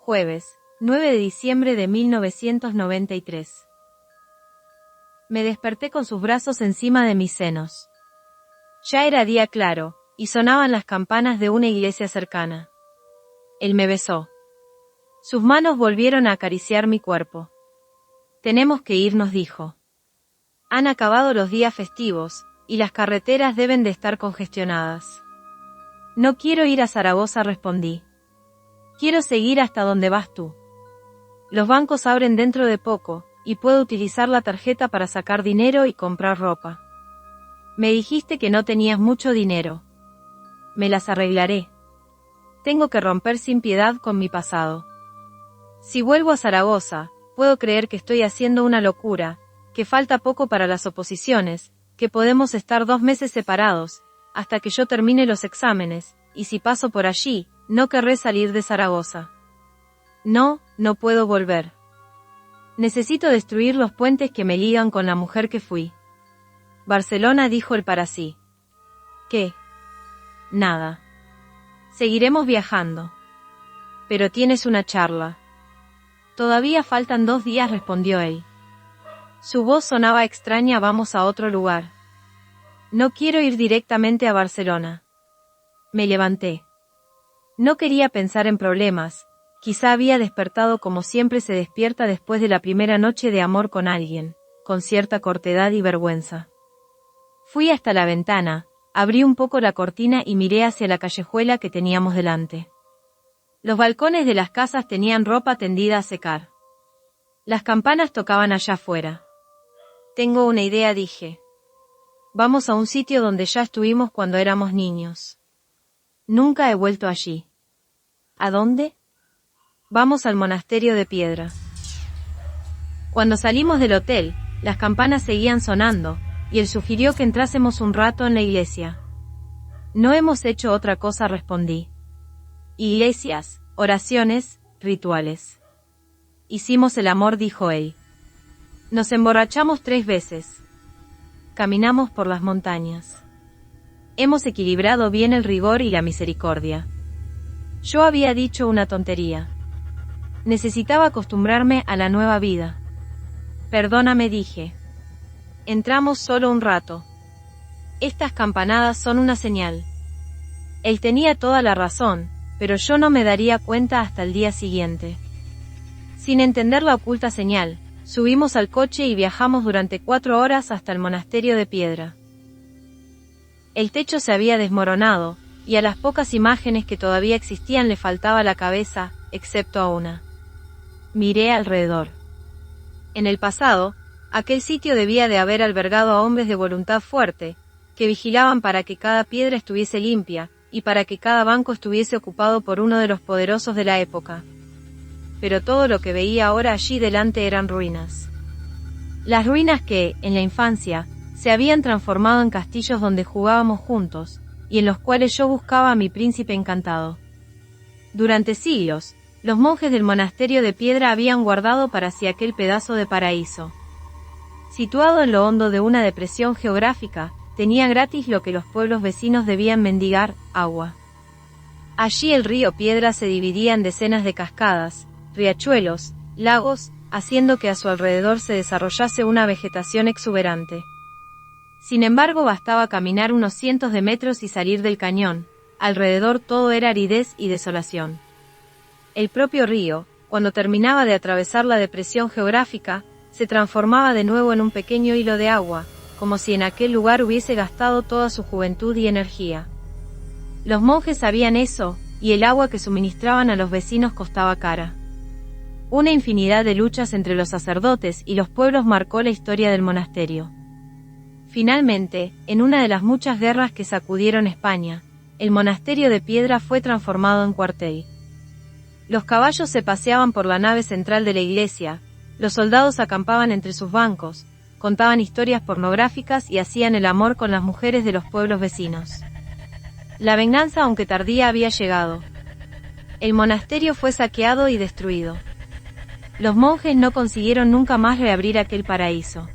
Jueves, 9 de diciembre de 1993. Me desperté con sus brazos encima de mis senos. Ya era día claro, y sonaban las campanas de una iglesia cercana. Él me besó. Sus manos volvieron a acariciar mi cuerpo. Tenemos que irnos, dijo. Han acabado los días festivos, y las carreteras deben de estar congestionadas. No quiero ir a Zaragoza, respondí. Quiero seguir hasta donde vas tú. Los bancos abren dentro de poco, y puedo utilizar la tarjeta para sacar dinero y comprar ropa. Me dijiste que no tenías mucho dinero. Me las arreglaré. Tengo que romper sin piedad con mi pasado. Si vuelvo a Zaragoza, puedo creer que estoy haciendo una locura, que falta poco para las oposiciones, que podemos estar 2 meses separados, hasta que yo termine los exámenes, y si paso por allí, no querré salir de Zaragoza. No puedo volver. Necesito destruir los puentes que me ligan con la mujer que fui. Barcelona, dijo él para sí. ¿Qué? Nada. Seguiremos viajando. Pero tienes una charla. Todavía faltan 2 días, respondió él. Su voz sonaba extraña. Vamos a otro lugar. No quiero ir directamente a Barcelona. Me levanté. No quería pensar en problemas, quizá había despertado como siempre se despierta después de la primera noche de amor con alguien, con cierta cortedad y vergüenza. Fui hasta la ventana, abrí un poco la cortina y miré hacia la callejuela que teníamos delante. Los balcones de las casas tenían ropa tendida a secar. Las campanas tocaban allá afuera. Tengo una idea, dije. Vamos a un sitio donde ya estuvimos cuando éramos niños. Nunca he vuelto allí. ¿A dónde? Vamos al monasterio de piedra. Cuando salimos del hotel, las campanas seguían sonando, y él sugirió que entrásemos un rato en la iglesia. No hemos hecho otra cosa, respondí. Iglesias, oraciones, rituales. Hicimos el amor, dijo él. Nos emborrachamos 3 veces. Caminamos por las montañas. Hemos equilibrado bien el rigor y la misericordia. Yo había dicho una tontería. Necesitaba acostumbrarme a la nueva vida. Perdóname, dije. Entramos solo un rato. Estas campanadas son una señal. Él tenía toda la razón, pero yo no me daría cuenta hasta el día siguiente. Sin entender la oculta señal, subimos al coche y viajamos durante 4 horas hasta el monasterio de piedra. El techo se había desmoronado, y a las pocas imágenes que todavía existían le faltaba la cabeza, excepto a una. Miré alrededor. En el pasado, aquel sitio debía de haber albergado a hombres de voluntad fuerte, que vigilaban para que cada piedra estuviese limpia, y para que cada banco estuviese ocupado por uno de los poderosos de la época. Pero todo lo que veía ahora allí delante eran ruinas. Las ruinas que, en la infancia, se habían transformado en castillos donde jugábamos juntos, y en los cuales yo buscaba a mi príncipe encantado. Durante siglos, los monjes del monasterio de piedra habían guardado para sí aquel pedazo de paraíso. Situado en lo hondo de una depresión geográfica, tenía gratis lo que los pueblos vecinos debían mendigar, agua. Allí el río Piedra se dividía en decenas de cascadas, riachuelos, lagos, haciendo que a su alrededor se desarrollase una vegetación exuberante. Sin embargo, bastaba caminar unos cientos de metros y salir del cañón. Alrededor todo era aridez y desolación. El propio río, cuando terminaba de atravesar la depresión geográfica, se transformaba de nuevo en un pequeño hilo de agua, como si en aquel lugar hubiese gastado toda su juventud y energía. Los monjes sabían eso, y el agua que suministraban a los vecinos costaba cara. Una infinidad de luchas entre los sacerdotes y los pueblos marcó la historia del monasterio. Finalmente, en una de las muchas guerras que sacudieron España, el monasterio de piedra fue transformado en cuartel. Los caballos se paseaban por la nave central de la iglesia, los soldados acampaban entre sus bancos, contaban historias pornográficas y hacían el amor con las mujeres de los pueblos vecinos. La venganza, aunque tardía, había llegado. El monasterio fue saqueado y destruido. Los monjes no consiguieron nunca más reabrir aquel paraíso.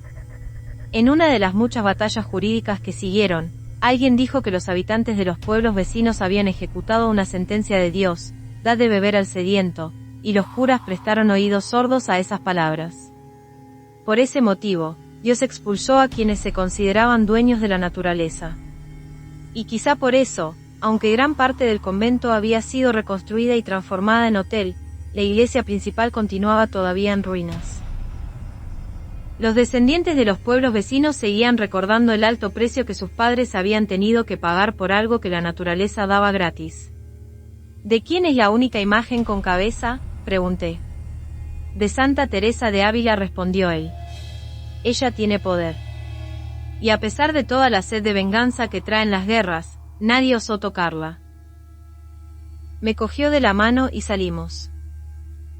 En una de las muchas batallas jurídicas que siguieron, alguien dijo que los habitantes de los pueblos vecinos habían ejecutado una sentencia de Dios, dad de beber al sediento, y los curas prestaron oídos sordos a esas palabras. Por ese motivo, Dios expulsó a quienes se consideraban dueños de la naturaleza. Y quizá por eso, aunque gran parte del convento había sido reconstruida y transformada en hotel, la iglesia principal continuaba todavía en ruinas. Los descendientes de los pueblos vecinos seguían recordando el alto precio que sus padres habían tenido que pagar por algo que la naturaleza daba gratis. ¿De quién es la única imagen con cabeza?, pregunté. De Santa Teresa de Ávila, respondió él. Ella tiene poder. Y a pesar de toda la sed de venganza que traen las guerras, nadie osó tocarla. Me cogió de la mano y salimos.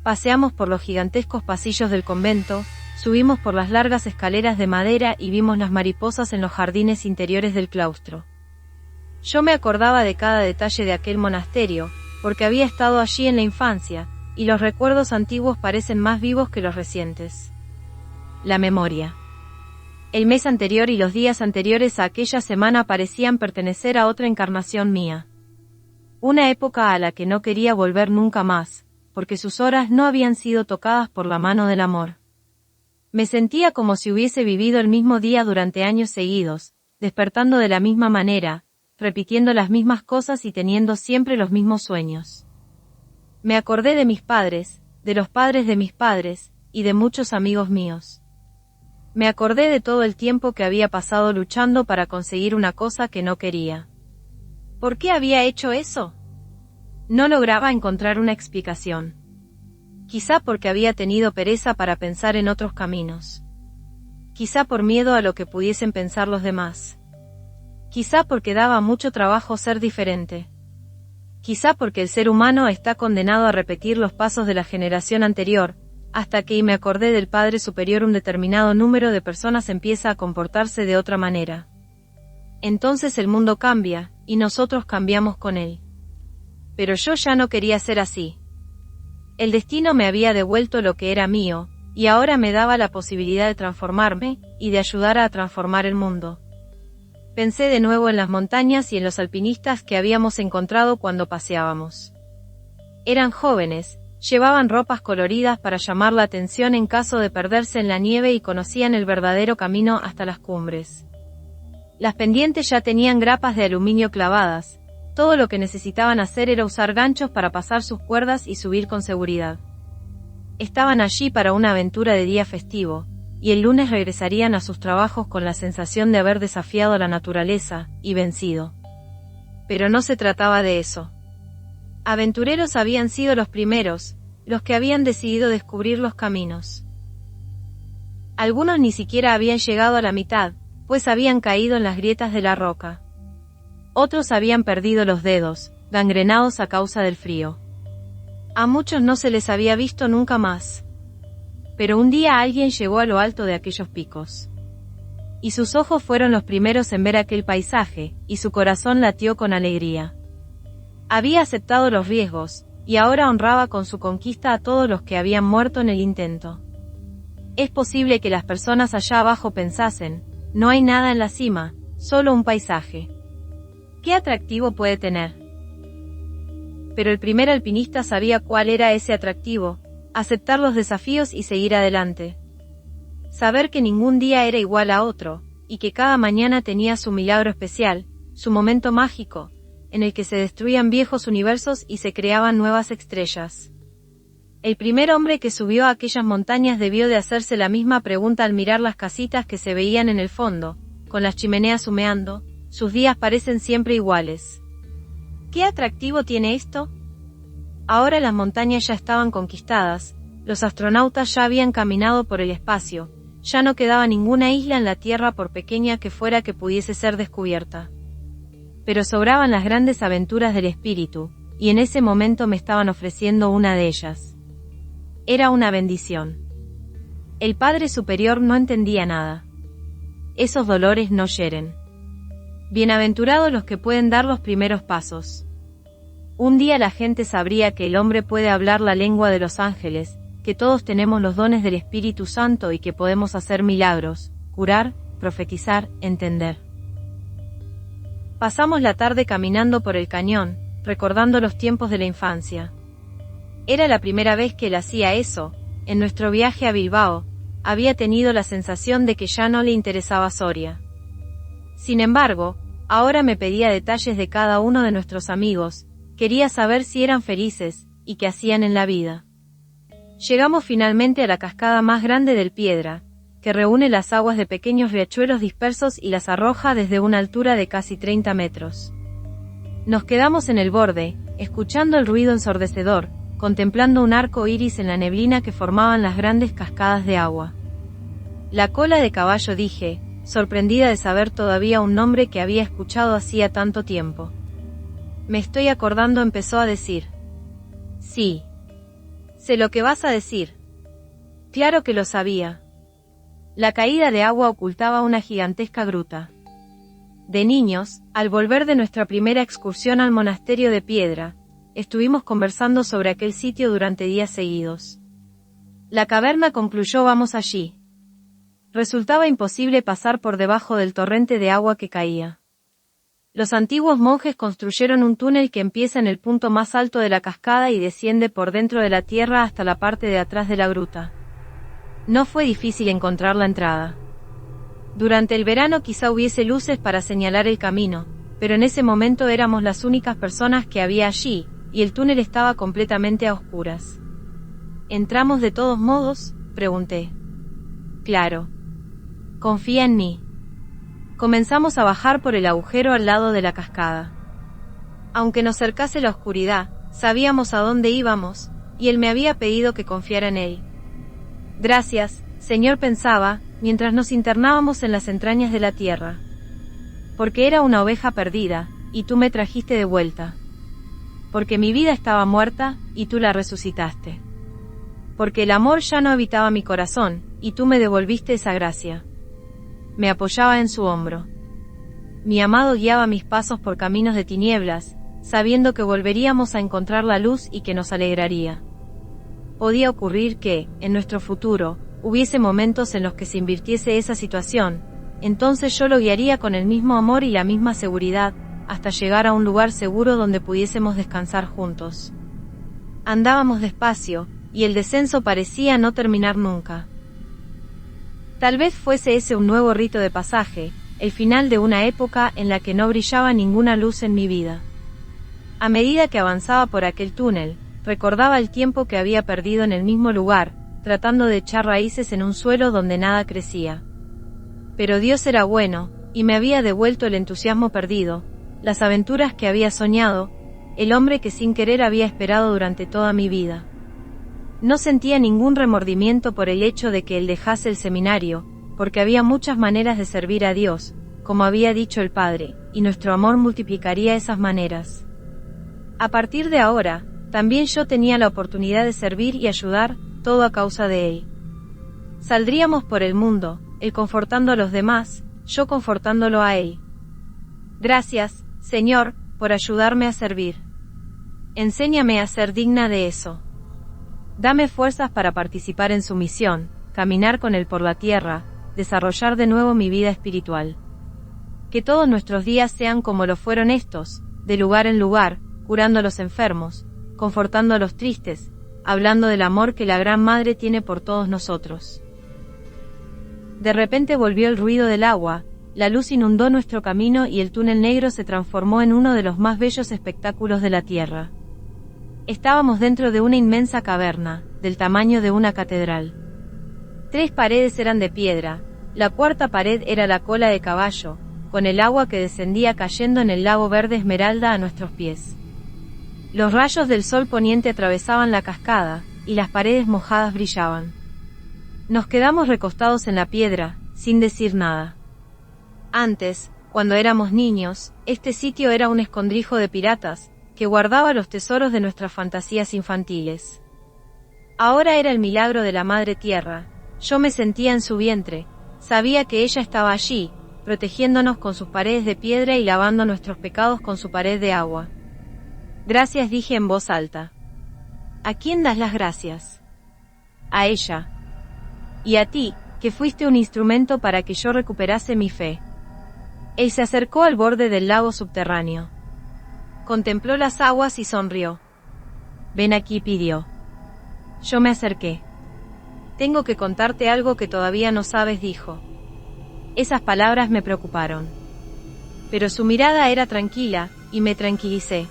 Paseamos por los gigantescos pasillos del convento, subimos por las largas escaleras de madera y vimos las mariposas en los jardines interiores del claustro. Yo me acordaba de cada detalle de aquel monasterio, porque había estado allí en la infancia, y los recuerdos antiguos parecen más vivos que los recientes. La memoria. El mes anterior y los días anteriores a aquella semana parecían pertenecer a otra encarnación mía. Una época a la que no quería volver nunca más, porque sus horas no habían sido tocadas por la mano del amor. Me sentía como si hubiese vivido el mismo día durante años seguidos, despertando de la misma manera, repitiendo las mismas cosas y teniendo siempre los mismos sueños. Me acordé de mis padres, de los padres de mis padres, y de muchos amigos míos. Me acordé de todo el tiempo que había pasado luchando para conseguir una cosa que no quería. ¿Por qué había hecho eso? No lograba encontrar una explicación. Quizá porque había tenido pereza para pensar en otros caminos. Quizá por miedo a lo que pudiesen pensar los demás. Quizá porque daba mucho trabajo ser diferente. Quizá porque el ser humano está condenado a repetir los pasos de la generación anterior, hasta que me acordé del Padre Superior, un determinado número de personas empieza a comportarse de otra manera. Entonces el mundo cambia, y nosotros cambiamos con él. Pero yo ya no quería ser así. El destino me había devuelto lo que era mío, y ahora me daba la posibilidad de transformarme, y de ayudar a transformar el mundo. Pensé de nuevo en las montañas y en los alpinistas que habíamos encontrado cuando paseábamos. Eran jóvenes, llevaban ropas coloridas para llamar la atención en caso de perderse en la nieve y conocían el verdadero camino hasta las cumbres. Las pendientes ya tenían grapas de aluminio clavadas, todo lo que necesitaban hacer era usar ganchos para pasar sus cuerdas y subir con seguridad. Estaban allí para una aventura de día festivo, y el lunes regresarían a sus trabajos con la sensación de haber desafiado a la naturaleza, y vencido. Pero no se trataba de eso. Aventureros habían sido los primeros, los que habían decidido descubrir los caminos. Algunos ni siquiera habían llegado a la mitad, pues habían caído en las grietas de la roca. Otros habían perdido los dedos, gangrenados a causa del frío. A muchos no se les había visto nunca más. Pero un día alguien llegó a lo alto de aquellos picos. Y sus ojos fueron los primeros en ver aquel paisaje, y su corazón latió con alegría. Había aceptado los riesgos, y ahora honraba con su conquista a todos los que habían muerto en el intento. Es posible que las personas allá abajo pensasen, no hay nada en la cima, solo un paisaje. ¿Qué atractivo puede tener? Pero el primer alpinista sabía cuál era ese atractivo: aceptar los desafíos y seguir adelante. Saber que ningún día era igual a otro, y que cada mañana tenía su milagro especial, su momento mágico, en el que se destruían viejos universos y se creaban nuevas estrellas. El primer hombre que subió a aquellas montañas debió de hacerse la misma pregunta al mirar las casitas que se veían en el fondo, con las chimeneas humeando. Sus días parecen siempre iguales. ¿Qué atractivo tiene esto? Ahora las montañas ya estaban conquistadas, los astronautas ya habían caminado por el espacio, ya no quedaba ninguna isla en la Tierra por pequeña que fuera que pudiese ser descubierta. Pero sobraban las grandes aventuras del espíritu, y en ese momento me estaban ofreciendo una de ellas. Era una bendición. El Padre Superior no entendía nada. Esos dolores no hieren. Bienaventurados los que pueden dar los primeros pasos. Un día la gente sabría que el hombre puede hablar la lengua de los ángeles, que todos tenemos los dones del Espíritu Santo y que podemos hacer milagros, curar, profetizar, entender. Pasamos la tarde caminando por el cañón, recordando los tiempos de la infancia. Era la primera vez que él hacía eso. En nuestro viaje a Bilbao, había tenido la sensación de que ya no le interesaba Soria. Sin embargo, ahora me pedía detalles de cada uno de nuestros amigos, quería saber si eran felices, y qué hacían en la vida. Llegamos finalmente a la cascada más grande del Piedra, que reúne las aguas de pequeños riachuelos dispersos y las arroja desde una altura de casi 30 metros. Nos quedamos en el borde, escuchando el ruido ensordecedor, contemplando un arco iris en la neblina que formaban las grandes cascadas de agua. La cola de caballo, dije, sorprendida de saber todavía un nombre que había escuchado hacía tanto tiempo. Me estoy acordando, empezó a decir. Sí. Sé lo que vas a decir. Claro que lo sabía. La caída de agua ocultaba una gigantesca gruta. De niños, al volver de nuestra primera excursión al monasterio de Piedra, estuvimos conversando sobre aquel sitio durante días seguidos. La caverna, concluyó, vamos allí. Resultaba imposible pasar por debajo del torrente de agua que caía. Los antiguos monjes construyeron un túnel que empieza en el punto más alto de la cascada y desciende por dentro de la tierra hasta la parte de atrás de la gruta. No fue difícil encontrar la entrada. Durante el verano quizá hubiese luces para señalar el camino, pero en ese momento éramos las únicas personas que había allí, y el túnel estaba completamente a oscuras. ¿Entramos de todos modos?, pregunté. Claro. Confía en mí. Comenzamos a bajar por el agujero al lado de la cascada. Aunque nos cercase la oscuridad, sabíamos a dónde íbamos, y él me había pedido que confiara en él. Gracias, Señor, pensaba, mientras nos internábamos en las entrañas de la tierra. Porque era una oveja perdida, y tú me trajiste de vuelta. Porque mi vida estaba muerta, y tú la resucitaste. Porque el amor ya no habitaba mi corazón, y tú me devolviste esa gracia. Me apoyaba en su hombro. Mi amado guiaba mis pasos por caminos de tinieblas, sabiendo que volveríamos a encontrar la luz y que nos alegraría. Podía ocurrir que, en nuestro futuro, hubiese momentos en los que se invirtiese esa situación, entonces yo lo guiaría con el mismo amor y la misma seguridad, hasta llegar a un lugar seguro donde pudiésemos descansar juntos. Andábamos despacio, y el descenso parecía no terminar nunca. Tal vez fuese ese un nuevo rito de pasaje, el final de una época en la que no brillaba ninguna luz en mi vida. A medida que avanzaba por aquel túnel, recordaba el tiempo que había perdido en el mismo lugar, tratando de echar raíces en un suelo donde nada crecía. Pero Dios era bueno, y me había devuelto el entusiasmo perdido, las aventuras que había soñado, el hombre que sin querer había esperado durante toda mi vida. No sentía ningún remordimiento por el hecho de que él dejase el seminario, porque había muchas maneras de servir a Dios, como había dicho el Padre, y nuestro amor multiplicaría esas maneras. A partir de ahora, también yo tenía la oportunidad de servir y ayudar, todo a causa de él. Saldríamos por el mundo, él confortando a los demás, yo confortándolo a él. Gracias, Señor, por ayudarme a servir. Enséñame a ser digna de eso. Dame fuerzas para participar en su misión, caminar con él por la tierra, desarrollar de nuevo mi vida espiritual. Que todos nuestros días sean como lo fueron estos, de lugar en lugar, curando a los enfermos, confortando a los tristes, hablando del amor que la Gran Madre tiene por todos nosotros. De repente volvió el ruido del agua, la luz inundó nuestro camino y el túnel negro se transformó en uno de los más bellos espectáculos de la tierra. Estábamos dentro de una inmensa caverna, del tamaño de una catedral. 3 paredes eran de piedra, la cuarta pared era la cola de caballo, con el agua que descendía cayendo en el lago verde esmeralda a nuestros pies. Los rayos del sol poniente atravesaban la cascada, y las paredes mojadas brillaban. Nos quedamos recostados en la piedra, sin decir nada. Antes, cuando éramos niños, este sitio era un escondrijo de piratas, que guardaba los tesoros de nuestras fantasías infantiles. Ahora era el milagro de la Madre Tierra, yo me sentía en su vientre, sabía que ella estaba allí, protegiéndonos con sus paredes de piedra y lavando nuestros pecados con su pared de agua. Gracias, dije en voz alta. ¿A quién das las gracias? A ella. Y a ti, que fuiste un instrumento para que yo recuperase mi fe. Él se acercó al borde del lago subterráneo. Contempló las aguas y sonrió. Ven aquí, pidió. Yo me acerqué. Tengo que contarte algo que todavía no sabes, dijo. Esas palabras me preocuparon. Pero su mirada era tranquila, y me tranquilicé.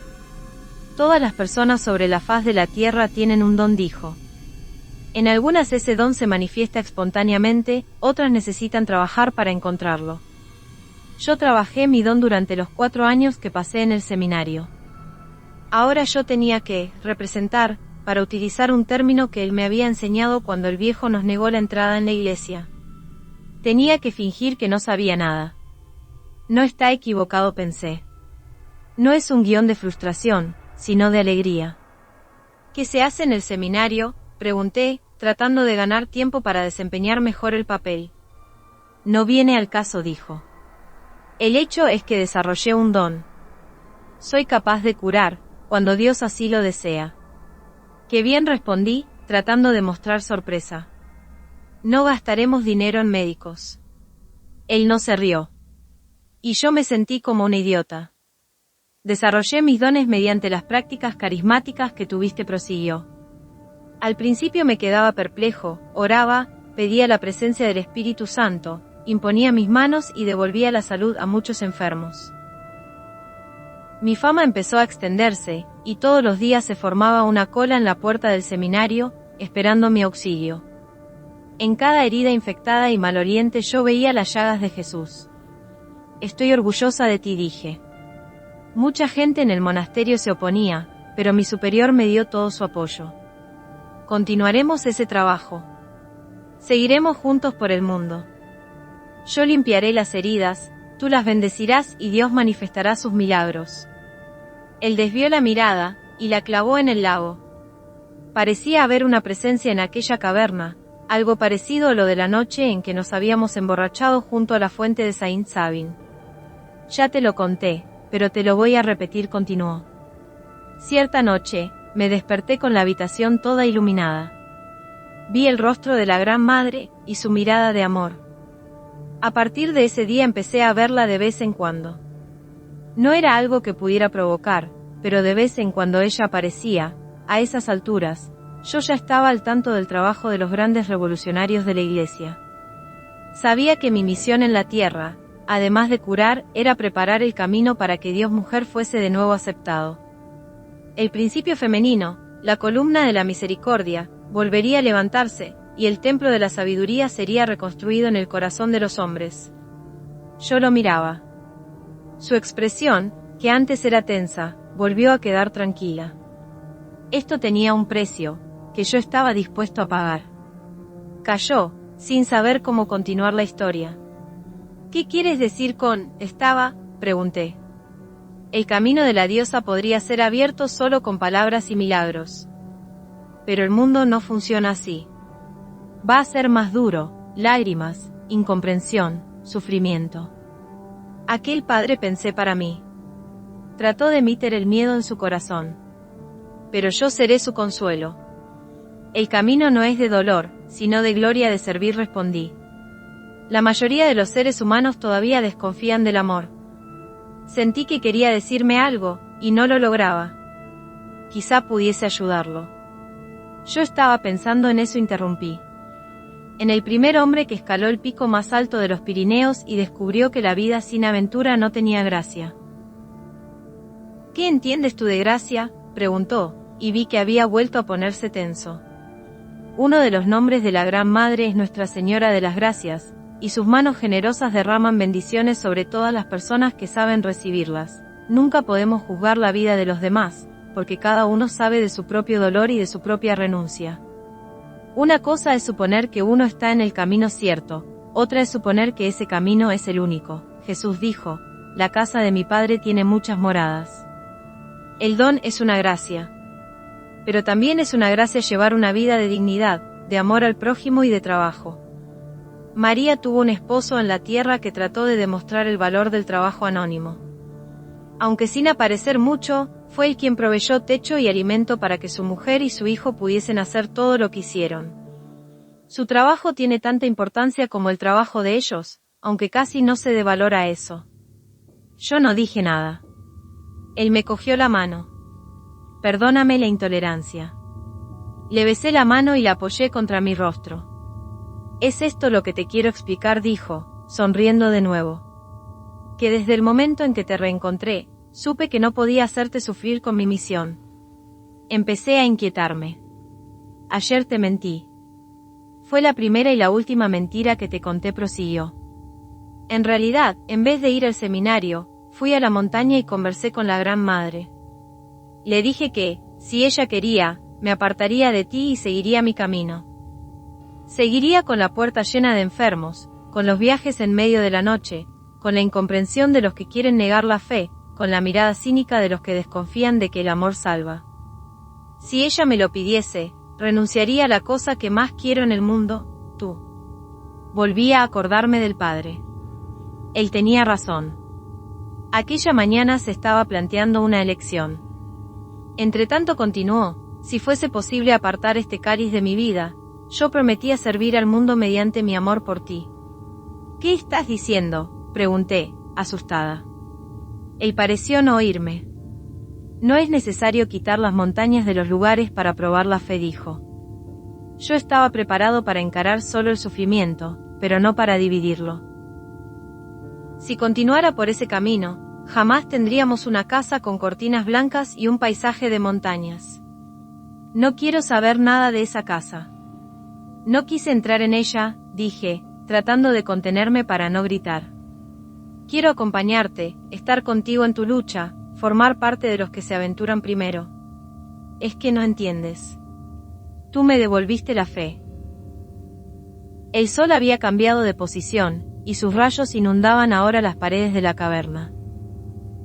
Todas las personas sobre la faz de la tierra tienen un don, dijo. En algunas ese don se manifiesta espontáneamente, otras necesitan trabajar para encontrarlo. Yo trabajé mi don durante los 4 años que pasé en el seminario. Ahora yo tenía que representar, para utilizar un término que él me había enseñado cuando el viejo nos negó la entrada en la iglesia. Tenía que fingir que no sabía nada. No está equivocado, pensé. No es un guión de frustración, sino de alegría. ¿Qué se hace en el seminario?, pregunté, tratando de ganar tiempo para desempeñar mejor el papel. No viene al caso, dijo. El hecho es que desarrollé un don. Soy capaz de curar, cuando Dios así lo desea. Qué bien, respondí, tratando de mostrar sorpresa. No gastaremos dinero en médicos. Él no se rió. Y yo me sentí como una idiota. Desarrollé mis dones mediante las prácticas carismáticas que tuviste, prosiguió. Al principio me quedaba perplejo, oraba, pedía la presencia del Espíritu Santo, imponía mis manos y devolvía la salud a muchos enfermos. Mi fama empezó a extenderse, y todos los días se formaba una cola en la puerta del seminario, esperando mi auxilio. En cada herida infectada y maloliente yo veía las llagas de Jesús. Estoy orgullosa de ti, dije. Mucha gente en el monasterio se oponía, pero mi superior me dio todo su apoyo. Continuaremos ese trabajo. Seguiremos juntos por el mundo. Yo limpiaré las heridas, tú las bendecirás y Dios manifestará sus milagros. Él desvió la mirada, y la clavó en el lago. Parecía haber una presencia en aquella caverna, algo parecido a lo de la noche en que nos habíamos emborrachado junto a la fuente de Saint-Sabin. Ya te lo conté, pero te lo voy a repetir, continuó. Cierta noche, me desperté con la habitación toda iluminada. Vi el rostro de la Gran Madre, y su mirada de amor. A partir de ese día empecé a verla de vez en cuando. No era algo que pudiera provocar, pero de vez en cuando ella aparecía. A esas alturas, yo ya estaba al tanto del trabajo de los grandes revolucionarios de la Iglesia. Sabía que mi misión en la tierra, además de curar, era preparar el camino para que Dios mujer fuese de nuevo aceptado. El principio femenino, la columna de la misericordia, volvería a levantarse, y el templo de la sabiduría sería reconstruido en el corazón de los hombres. Yo lo miraba. Su expresión, que antes era tensa, volvió a quedar tranquila. Esto tenía un precio, que yo estaba dispuesto a pagar. Calló, sin saber cómo continuar la historia. ¿Qué quieres decir con «estaba?» pregunté. El camino de la diosa podría ser abierto solo con palabras y milagros. Pero el mundo no funciona así. Va a ser más duro, lágrimas, incomprensión, sufrimiento. Aquel padre, pensé para mí. Trató de meter el miedo en su corazón. Pero yo seré su consuelo. El camino no es de dolor, sino de gloria, de servir, respondí. La mayoría de los seres humanos todavía desconfían del amor. Sentí que quería decirme algo, y no lo lograba. Quizá pudiese ayudarlo. Yo estaba pensando en eso, interrumpí. En el primer hombre que escaló el pico más alto de los Pirineos y descubrió que la vida sin aventura no tenía gracia. ¿Qué entiendes tú de gracia?, preguntó, y vi que había vuelto a ponerse tenso. Uno de los nombres de la Gran Madre es Nuestra Señora de las Gracias, y sus manos generosas derraman bendiciones sobre todas las personas que saben recibirlas. Nunca podemos juzgar la vida de los demás, porque cada uno sabe de su propio dolor y de su propia renuncia. Una cosa es suponer que uno está en el camino cierto, otra es suponer que ese camino es el único. Jesús dijo, la casa de mi Padre tiene muchas moradas. El don es una gracia. Pero también es una gracia llevar una vida de dignidad, de amor al prójimo y de trabajo. María tuvo un esposo en la tierra que trató de demostrar el valor del trabajo anónimo. Aunque sin aparecer mucho, fue él quien proveyó techo y alimento para que su mujer y su hijo pudiesen hacer todo lo que hicieron. Su trabajo tiene tanta importancia como el trabajo de ellos, aunque casi no se dé valor a eso. Yo no dije nada. Él me cogió la mano. Perdóname la intolerancia. Le besé la mano y la apoyé contra mi rostro. «Es esto lo que te quiero explicar», dijo, sonriendo de nuevo. «Que desde el momento en que te reencontré, supe que no podía hacerte sufrir con mi misión. Empecé a inquietarme. Ayer te mentí. Fue la primera y la última mentira que te conté», prosiguió. «En realidad, en vez de ir al seminario, fui a la montaña y conversé con la Gran Madre. Le dije que, si ella quería, me apartaría de ti y seguiría mi camino. Seguiría con la puerta llena de enfermos, con los viajes en medio de la noche, con la incomprensión de los que quieren negar la fe, con la mirada cínica de los que desconfían de que el amor salva. Si ella me lo pidiese, renunciaría a la cosa que más quiero en el mundo, tú». Volví a acordarme del padre. Él tenía razón. Aquella mañana se estaba planteando una elección. Entretanto continuó: «Si fuese posible apartar este cáliz de mi vida, yo prometía servir al mundo mediante mi amor por ti». «¿Qué estás diciendo?», pregunté, asustada. Él pareció no oírme. «No es necesario quitar las montañas de los lugares para probar la fe», dijo. Yo estaba preparado para encarar solo el sufrimiento, pero no para dividirlo. Si continuara por ese camino, jamás tendríamos una casa con cortinas blancas y un paisaje de montañas. No quiero saber nada de esa casa. No quise entrar en ella, dije, tratando de contenerme para no gritar. Quiero acompañarte, estar contigo en tu lucha, formar parte de los que se aventuran primero. Es que no entiendes. Tú me devolviste la fe. El sol había cambiado de posición, y sus rayos inundaban ahora las paredes de la caverna.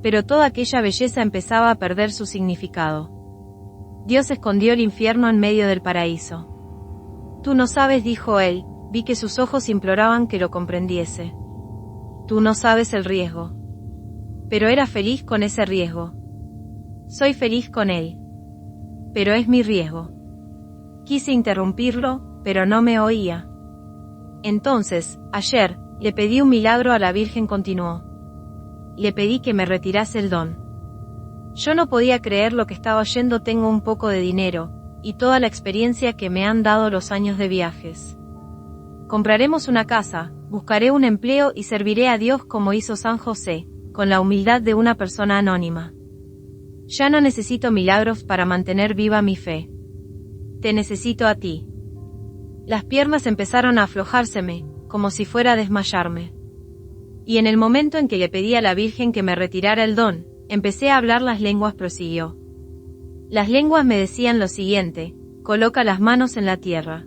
Pero toda aquella belleza empezaba a perder su significado. Dios escondió el infierno en medio del paraíso. «Tú no sabes», dijo él, vi que sus ojos imploraban que lo comprendiese. «Tú no sabes el riesgo». Pero era feliz con ese riesgo. Soy feliz con él. Pero es mi riesgo. Quise interrumpirlo, pero no me oía. Entonces, ayer, le pedí un milagro a la Virgen, continuó. Le pedí que me retirase el don. Yo no podía creer lo que estaba oyendo. Tengo un poco de dinero, y toda la experiencia que me han dado los años de viajes. Compraremos una casa, buscaré un empleo y serviré a Dios como hizo San José, con la humildad de una persona anónima. Ya no necesito milagros para mantener viva mi fe. Te necesito a ti. Las piernas empezaron a aflojárseme, como si fuera a desmayarme. Y en el momento en que le pedí a la Virgen que me retirara el don, empecé a hablar las lenguas, prosiguió. Las lenguas me decían lo siguiente: coloca las manos en la tierra.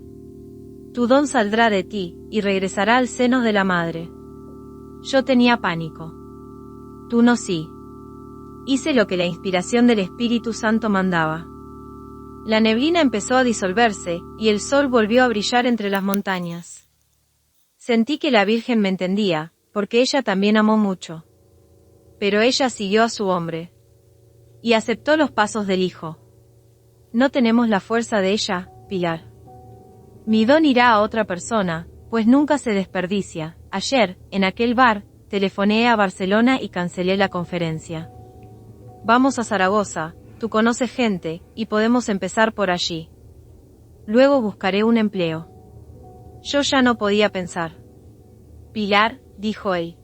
Tu don saldrá de ti, y regresará al seno de la madre. Yo tenía pánico. Tú no, sí. Hice lo que la inspiración del Espíritu Santo mandaba. La neblina empezó a disolverse, y el sol volvió a brillar entre las montañas. Sentí que la Virgen me entendía, porque ella también amó mucho. Pero ella siguió a su hombre. Y aceptó los pasos del Hijo. No tenemos la fuerza de ella, Pilar. Mi don irá a otra persona, pues nunca se desperdicia. Ayer, en aquel bar, telefoneé a Barcelona y cancelé la conferencia. Vamos a Zaragoza, tú conoces gente, y podemos empezar por allí. Luego buscaré un empleo. Yo ya no podía pensar. Pilar, dijo él.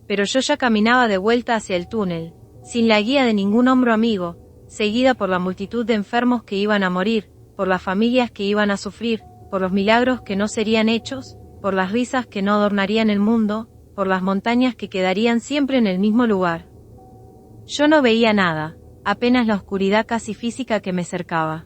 Pero yo ya caminaba de vuelta hacia el túnel, sin la guía de ningún hombro amigo, seguida por la multitud de enfermos que iban a morir, por las familias que iban a sufrir, por los milagros que no serían hechos, por las risas que no adornarían el mundo, por las montañas que quedarían siempre en el mismo lugar. Yo no veía nada, apenas la oscuridad casi física que me cercaba.